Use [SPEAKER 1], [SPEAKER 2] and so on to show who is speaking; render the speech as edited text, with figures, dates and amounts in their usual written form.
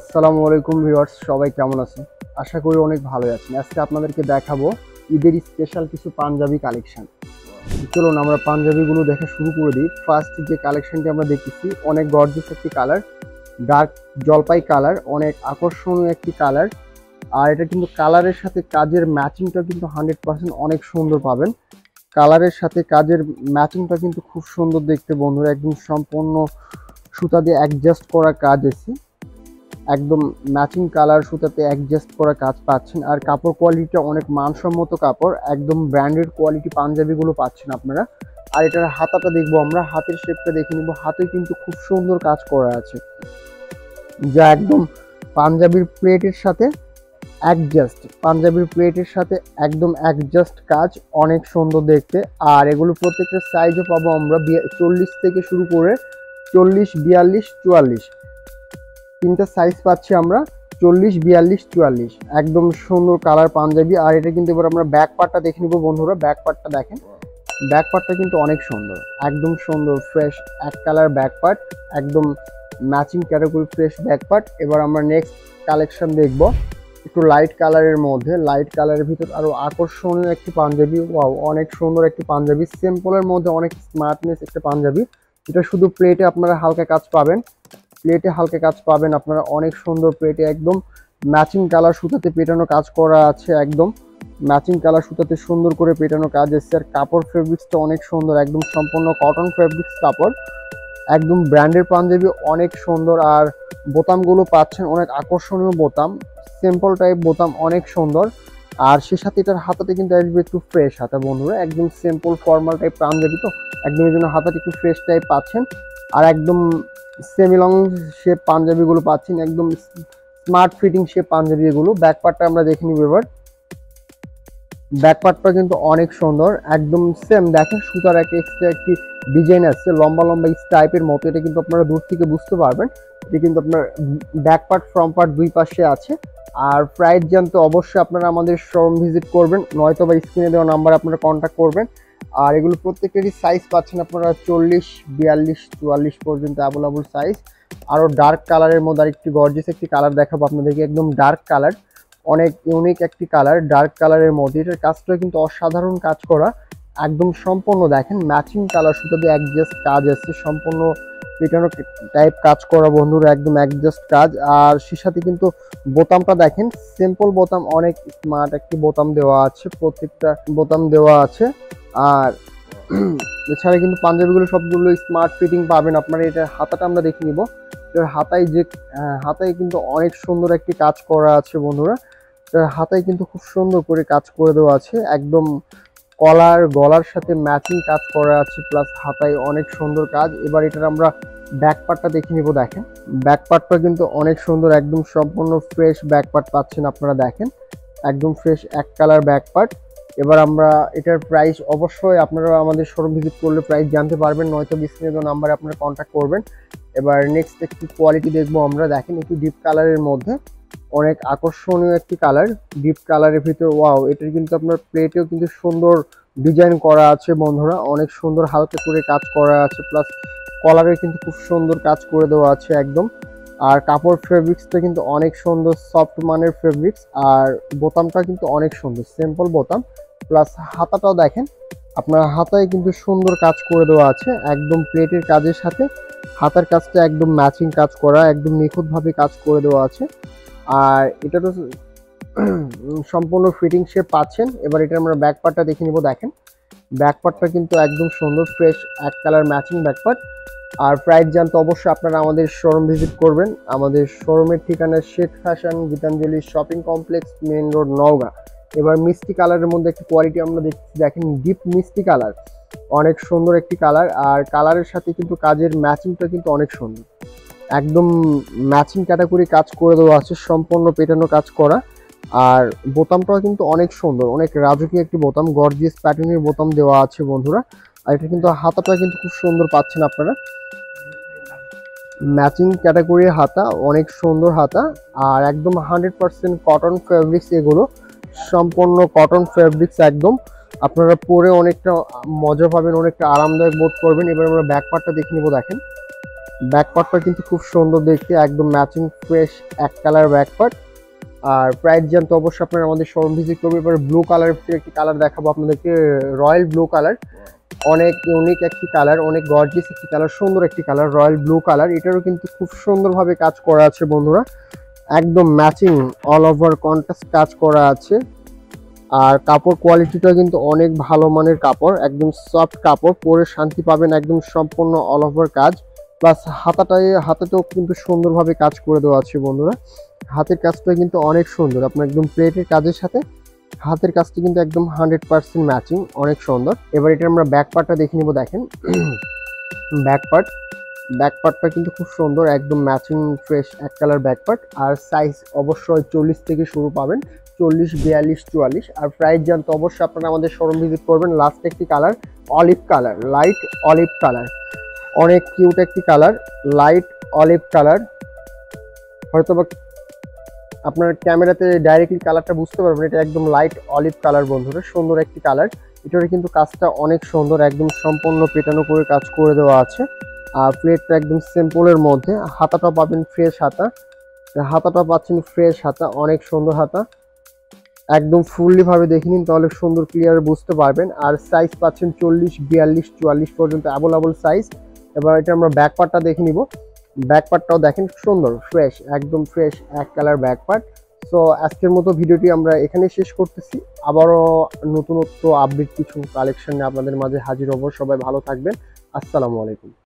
[SPEAKER 1] আসসালামু আলাইকুম ভিউয়ার্স, সবাই কেমন আছেন? আশা করি অনেক ভালো আছেন। আজকে আপনাদেরকে দেখাবো ঈদের স্পেশাল কিছু পাঞ্জাবি কালেকশন। চলুন আমরা পাঞ্জাবিগুলো দেখা শুরু করে দিই। ফার্স্ট যে কালেকশনটি আমরা দেখতেছি, অনেক গর্জিয়াস একটি কালার, ডার্ক জলপাই কালার, অনেক আকর্ষণীয় একটি কালার। আর এটা কিন্তু কালারের সাথে কাজের ম্যাচিংটা কিন্তু 100% অনেক সুন্দর পাবেন। কালারের সাথে কাজের ম্যাচিংটা কিন্তু খুব সুন্দর দেখতে বন্ধুরা, একদম সম্পূর্ণ সুতা দিয়ে অ্যাডজাস্ট করা কাজ এসে একদম ম্যাচিং কালার সুতাতে অ্যাডজাস্ট করা কাজ পাচ্ছেন। আর কাপড় কোয়ালিটিটা অনেক মানসম্মত কাপড়, একদম ব্র্যান্ডেড কোয়ালিটি পাঞ্জাবিগুলো পাচ্ছেন আপনারা। আর এটার হাতাটা দেখবো আমরা, হাতের শেপটা দেখে নিব। হাতে কিন্তু খুব সুন্দর কাজ করা আছে, যা একদম পাঞ্জাবির প্লেটের সাথে একদম অ্যাডজাস্ট কাজ, অনেক সুন্দর দেখতে। আর এগুলো প্রত্যেকটা সাইজও পাবো আমরা 40 থেকে শুরু করে 40, 42, 44 তিনটা সাইজ পাচ্ছি আমরা, 40, 42, 44। একদম সুন্দর কালার পাঞ্জাবি। আর এটা কিন্তু এবার আমরা ব্যাক পার্টটা দেখে নিব বন্ধুরা। ব্যাক পার্টটা দেখেন, ব্যাক পার্টটা কিন্তু অনেক সুন্দর, একদম সুন্দর ফ্রেশ এক কালার ব্যাক পার্ট, একদম matching category fresh back part. এবার আমরা নেক্সট কালেকশন দেখব একটু লাইট কালারের মধ্যে, লাইট কালারের ভিতর আরো আকর্ষণীয় একটি পাঞ্জাবি। ওয়াও, অনেক সুন্দর একটি পাঞ্জাবি, সিম্পলের মধ্যে অনেক স্মার্টনেস একটা পাঞ্জাবি। এটা শুধু প্লেটে আপনারা হালকা কাজ পাবেন, আপনারা অনেক সুন্দর প্লেটে একদম ম্যাচিং কালার সুতাতে পেটানো কাজ করা আছে, একদম ম্যাচিং কালার সুতাতে সুন্দর করে পেটানো কাজ এসছে। আর কাপড় ফেব্রিক্সটা অনেক সুন্দর, একদম সম্পূর্ণ কটন ফেব্রিক্স কাপড়, একদম ব্র্যান্ডের পাঞ্জাবি, অনেক সুন্দর। আর বোতামগুলো পাচ্ছেন অনেক আকর্ষণীয় বোতাম, সিম্পল টাইপ বোতাম, অনেক সুন্দর। আর সে সাথে এটার হাতাতে কিন্তু আসবে একটু ফ্রেশ হাতা বন্ধুরা, একদম সিম্পল ফর্মাল টাইপ পাঞ্জাবি, তো একদম এই জন্য হাতাটা একটু ফ্রেশ টাইপ পাচ্ছেন। আর একদম সেমি লং শেপ পাঞ্জাবিগুলো পাচ্ছেন, একদম স্মার্ট ফিটিং শেপ পাঞ্জাবি এগুলো। ব্যাক পার্টটা আমরা দেখে নিব এবার। ব্যাক পার্টটা কিন্তু অনেক সুন্দর, একদম সেম দেখেন সুতার একটা এক্সট্রা একটি ডিজাইন আছে লম্বা লম্বা টাইপের মতো। এটা কিন্তু আপনারা দূর থেকে বুঝতে পারবেন, এটা কিন্তু আপনার ব্যাক পার্ট ফ্রন্ট পার্ট দুই পাশে আছে। আর প্রাইস জানতে অবশ্যই আপনারা আমাদের শোরুম ভিজিট করবেন, নয়তো বা স্ক্রিনে দেওয়া নাম্বারে আপনারা কন্ট্যাক্ট করবেন। আর এগুলো প্রত্যেকেরই সাইজ পাচ্ছেন আপনারা 40, 42, 44 পর্যন্ত অ্যাভেলেবল সাইজ। আরও ডার্ক কালারের মধ্যে আরেকটি গর্জিয়াস একটি কালার দেখাবো আপনাদেরকে, একদম ডার্ক কালার, অনেক ইউনিক একটি কালার ডার্ক কালারের মধ্যে। এটার কাজটা কিন্তু অসাধারণ কাজ করা, একদম সম্পূর্ণ দেখেন ম্যাচিং কালার সুতা দিয়ে অ্যাডজাস্ট কাজ আছে, সম্পূর্ণ পেটানো টাইপ কাজ করা বন্ধুরা, একদম অ্যাডজাস্ট কাজ। আর সে সাথে কিন্তু বোতামটা দেখেন, সিম্পল বোতাম, অনেক স্মার্ট একটি বোতাম দেওয়া আছে, প্রত্যেকটা বোতাম দেওয়া আছে। আর এছাড়া কিন্তু পাঞ্জাবিগুলো সবগুলো স্মার্ট ফিটিং পাবেন আপনারা। এটার হাতাটা আমরা দেখে নিব। এটার হাতায় কিন্তু অনেক সুন্দর একটি কাজ করা আছে বন্ধুরা। এটার হাতায় কিন্তু খুব সুন্দর করে কাজ করে দেওয়া আছে, একদম গলার সাথে ম্যাচিং কাজ করা আছে, প্লাস হাতায় অনেক সুন্দর কাজ। এবার এটার আমরা ব্যাক পার্টটা দেখে নিব। দেখেন ব্যাক পার্টটা কিন্তু অনেক সুন্দর, একদম সম্পূর্ণ ফ্রেশ ব্যাক পার্ট পাচ্ছেন আপনারা, দেখেন একদম ফ্রেশ এক কালার ব্যাক পার্ট। এবার আমরা এটার প্রাইস অবশ্যই আপনারা আমাদের শোরুম ভিজিট করলে প্রাইস জানতে পারবেন, নয়তো স্ক্রিনে দেওয়া নাম্বারে আপনারা কন্ট্যাক্ট করবেন। এবার নেক্সট একটি কোয়ালিটি দেখবো আমরা। দেখেন একটু ডিপ কালারের মধ্যে, অনেক আকর্ষণীয় একটি কালার, ডিপ কালারের ভিতর। ওয়াও, এটার কিন্তু আপনার প্লেটেও কিন্তু সুন্দর ডিজাইন করা আছে বন্ধুরা, অনেক সুন্দর হালকা করে কাজ করা আছে, প্লাস কলারে কিন্তু খুব সুন্দর কাজ করে দেওয়া আছে একদম। আর কাপড় ফেব্রিক্সটা কিন্তু অনেক সুন্দর, সফট মানের ফেব্রিক্স। আর বোতামটা কিন্তু অনেক সুন্দর, সিম্পল বোতাম, প্লাস হাতাটাও দেখেন আপনার, হাতায় কিন্তু সুন্দর কাজ করে দেওয়া আছে, একদম প্লেটের কাজের সাথে হাতার কাজটা একদম ম্যাচিং কাজ করা, একদম নিখুঁতভাবে কাজ করে দেওয়া আছে। আর এটা তো সম্পূর্ণ ফিটিং শেপ পাচ্ছেন। এবার এটা আমরা ব্যাক পার্টটা দেখে নিব। দেখেন ব্যাক পার্টটা কিন্তু একদম সুন্দর ফ্রেশ এক কালার ম্যাচিং ব্যাক পার্ট। আর প্রাইস জানতে অবশ্যই আপনারা আমাদের শোরুম ভিজিট করবেন। আমাদের শোরুমের ঠিকানা Sheikh fashion Gitanjali shopping complex, main road, Naogaon. এবার মিষ্টি কালারের মধ্যে একটি কোয়ালিটি আমরা দেখছি, দেখেন ডিপ মিষ্টি কালার, অনেক সুন্দর একটি কালার। আর কালারের সাথে কিন্তু কাজের ম্যাচিংটা কিন্তু অনেক সুন্দর, একদম ম্যাচিং ক্যাটাগরি কাজ করে দেওয়া আছে, সম্পূর্ণ পেটানো কাজ করা। আর বোতামটাও কিন্তু অনেক সুন্দর, অনেক রাজকীয় একটি বোতাম, গর্জিয়াস প্যাটার্নের বোতাম দেওয়া আছে বন্ধুরা। আর এটা কিন্তু হাতাটা কিন্তু খুব সুন্দর পাচ্ছেন আপনারা, ম্যাচিং ক্যাটাগরির হাতা, অনেক সুন্দর হাতা। আর একদম 100% কটন ফেব্রিক্স, এগুলো সম্পূর্ণ কটন ফেব্রিক্স, একদম আপনারা পরে অনেকটা মজা পাবেন, অনেকটা আরামদায়ক বোধ করবেন। এবার আমরা ব্যাক পার্টটা দেখে নিব। দেখেন ব্যাক পার্টটা কিন্তু খুব সুন্দর দেখতে, একদম ম্যাচিং ফ্রেশ এক কালার ব্যাক পার্ট। আর প্রাইস জানতে অবশ্যই আপনারা আমাদের শোরুম ভিজিট করবেন। এবার ব্লু কালারের ভিতরে একটি কালার দেখাবো আপনাদেরকে, রয়্যাল ব্লু কালার। অনেক ইউনিক একটি কালার, অনেক গর্জিয়াস একটি কালার, সুন্দর একটি কালার, রয়্যাল ব্লু কালার। এটারও কিন্তু খুব সুন্দরভাবে কাজ করা আছে বন্ধুরা, একদম ম্যাচিং অল ওভার কন্ট্রাস্ট কাজ করা আছে। আর কাপড় কোয়ালিটিটা কিন্তু অনেক ভালো মানের কাপড়, একদম সফট কাপড়, পরে শান্তি পাবেন, একদম সম্পূর্ণ অল ওভার কাজ। প্লাস হাতাতেও কিন্তু সুন্দরভাবে কাজ করে দেওয়া আছে বন্ধুরা। হাতের কাজটা কিন্তু অনেক সুন্দর, আপনার একদম প্লেটের কাজের সাথে হাতের কাজটি কিন্তু একদম 100% ম্যাচিং, অনেক সুন্দর। এবার এটা আমরা ব্যাক পার্টটা দেখে নিব। দেখেন ব্যাক পার্টটা কিন্তু খুব সুন্দর, একদম ম্যাচিং ফ্রেশ এক কালার ব্যাক পার্ট। আর সাইজ অবশ্যই 40 থেকে শুরু পাবেন, 40, 42, 44। আর প্রাইস জানতে অবশ্যই আপনারা আমাদের শোরুম ভিজিট করবেন। লাস্ট একটি colour olive colour, light olive colour, অনেক কিউট একটি কালার, লাইট অলিভ কালার। হয়তোবা আপনার ক্যামেরাতে ডাইরেক্টলি কালারটা বুঝতে পারবেন, এটা একদম লাইট অলিভ কালার বন্ধুরা, সুন্দর একটি কালার। এটার কিন্তু কাজটা অনেক সুন্দর, একদম সম্পূর্ণ পেটানো করে কাজ করে দেওয়া আছে। আর প্লেটটা একদম সিম্পলের মধ্যে, হাতাটা পাবেন ফ্রেশ হাতা, হাতাটা পাচ্ছেন ফ্রেশ হাতা, অনেক সুন্দর হাতা। একদম ফুললি ভাবে দেখে নিন, তাহলে সুন্দর ক্লিয়ার বুঝতে পারবেন। আর সাইজ পাচ্ছেন 40, 42, 44 পর্যন্ত অ্যাভেলেবল সাইজ। এবার এটা আমরা ব্যাক পার্টটা দেখে নিব। ব্যাক পার্টটাও দেখেন সুন্দর ফ্রেশ, একদম ফ্রেশ এক কালার ব্যাক পার্ট। সো আজকের মতো ভিডিওটি আমরা এখানেই শেষ করতেছি। আবারও নতুনত্ব আপডেট কিছু কালেকশন নিয়ে আপনাদের মাঝে হাজির হব। সবাই ভালো থাকবেন। আসসালামু আলাইকুম।